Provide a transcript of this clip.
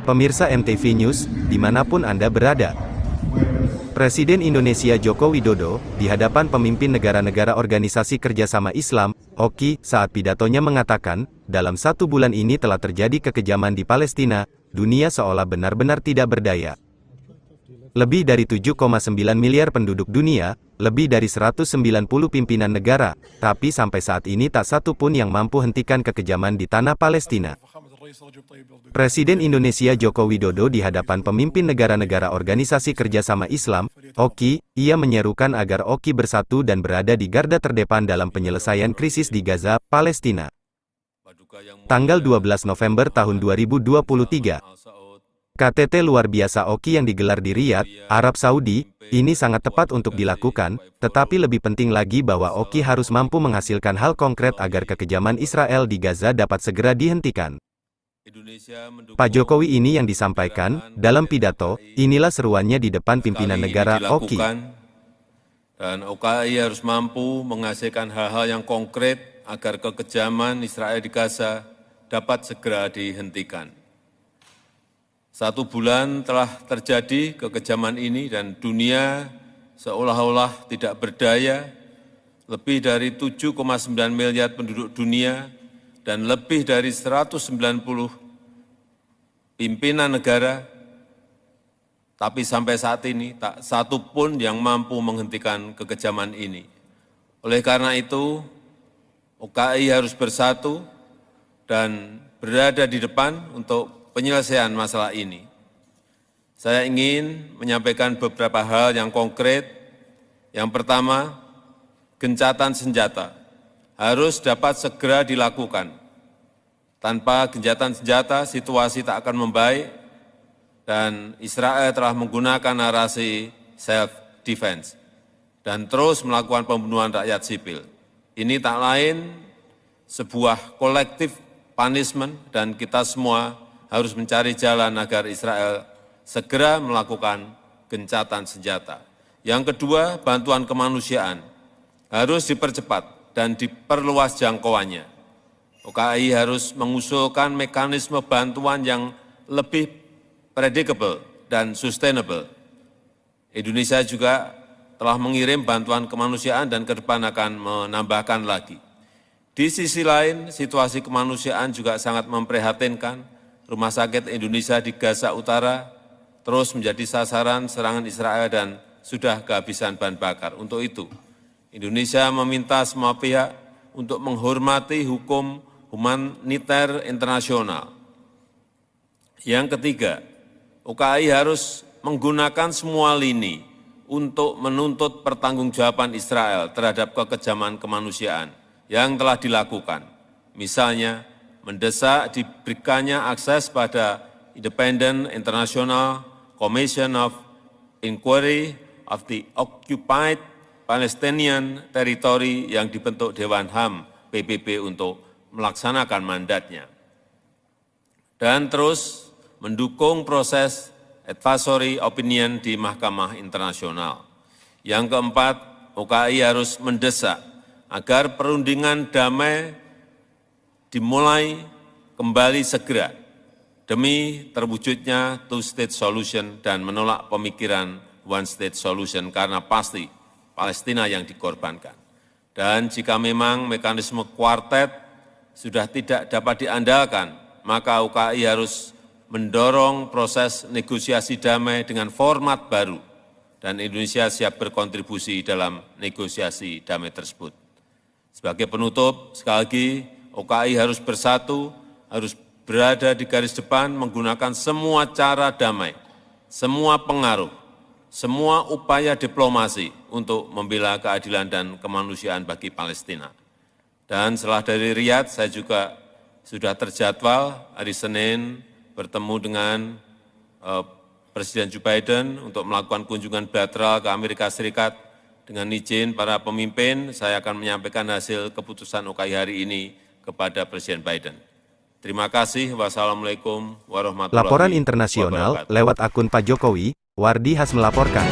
Pemirsa MTV News, dimanapun Anda berada. Presiden Indonesia Joko Widodo, di hadapan pemimpin negara-negara Organisasi Kerjasama Islam, (OKI), saat pidatonya mengatakan, dalam 1 bulan ini telah terjadi kekejaman di Palestina, dunia seolah benar-benar tidak berdaya. Lebih dari 7,9 miliar penduduk dunia, lebih dari 190 pimpinan negara, tapi sampai saat ini tak satu pun yang mampu hentikan kekejaman di tanah Palestina. Presiden Indonesia Joko Widodo di hadapan pemimpin negara-negara Organisasi Kerjasama Islam, (OKI), ia menyerukan agar OKI bersatu dan berada di garda terdepan dalam penyelesaian krisis di Gaza, Palestina. Tanggal 12 November tahun 2023. KTT luar biasa OKI yang digelar di Riyadh, Arab Saudi, ini sangat tepat untuk dilakukan, tetapi lebih penting lagi bahwa OKI harus mampu menghasilkan hal konkret agar kekejaman Israel di Gaza dapat segera dihentikan. Pak Jokowi ini yang disampaikan, dalam pidato, inilah seruannya di depan pimpinan negara OKI. Dan OKI harus mampu menghasilkan hal-hal yang konkret agar kekejaman Israel di Gaza dapat segera dihentikan. 1 bulan telah terjadi kekejaman ini dan dunia seolah-olah tidak berdaya. Lebih dari 7,9 miliar penduduk dunia dan lebih dari 190 pimpinan negara, tapi sampai saat ini tak satu pun yang mampu menghentikan kekejaman ini. Oleh karena itu, OKI harus bersatu dan berada di depan untuk penyelesaian masalah ini. Saya ingin menyampaikan beberapa hal yang konkret. Yang pertama, gencatan senjata harus dapat segera dilakukan. Tanpa gencatan senjata, situasi tak akan membaik, dan Israel telah menggunakan narasi self-defense dan terus melakukan pembunuhan rakyat sipil. Ini tak lain sebuah collective punishment, dan kita semua harus mencari jalan agar Israel segera melakukan gencatan senjata. Yang kedua, bantuan kemanusiaan harus dipercepat dan diperluas jangkauannya. OKI harus mengusulkan mekanisme bantuan yang lebih predictable dan sustainable. Indonesia juga telah mengirim bantuan kemanusiaan dan ke depan akan menambahkan lagi. Di sisi lain, situasi kemanusiaan juga sangat memprihatinkan. Rumah sakit Indonesia di Gaza Utara terus menjadi sasaran serangan Israel dan sudah kehabisan bahan bakar. Untuk itu, Indonesia meminta semua pihak untuk menghormati hukum humaniter internasional. Yang ketiga, OKI harus menggunakan semua lini untuk menuntut pertanggungjawaban Israel terhadap kekejaman kemanusiaan yang telah dilakukan. Misalnya, mendesak diberikannya akses pada Independent International Commission of Inquiry of the Occupied Palestinian Territory yang dibentuk Dewan HAM PBB untuk melaksanakan mandatnya. Dan terus mendukung proses advisory opinion di Mahkamah Internasional. Yang keempat, OKI harus mendesak agar perundingan damai dimulai kembali segera demi terwujudnya two-state solution dan menolak pemikiran one-state solution karena pasti Palestina yang dikorbankan. Dan jika memang mekanisme kuartet sudah tidak dapat diandalkan, maka OKI harus mendorong proses negosiasi damai dengan format baru, dan Indonesia siap berkontribusi dalam negosiasi damai tersebut. Sebagai penutup, sekali lagi, OKI harus bersatu, harus berada di garis depan menggunakan semua cara damai, semua pengaruh, semua upaya diplomasi untuk membela keadilan dan kemanusiaan bagi Palestina. Dan setelah dari Riyadh, saya juga sudah terjadwal hari Senin bertemu dengan Presiden Joe Biden untuk melakukan kunjungan bilateral ke Amerika Serikat. Dengan izin para pemimpin, saya akan menyampaikan hasil keputusan OKI hari ini kepada Presiden Biden. Terima kasih. Wassalamualaikum warahmatullahi wabarakatuh. Laporan internasional lewat akun Pak Jokowi, Wardi Has melaporkan.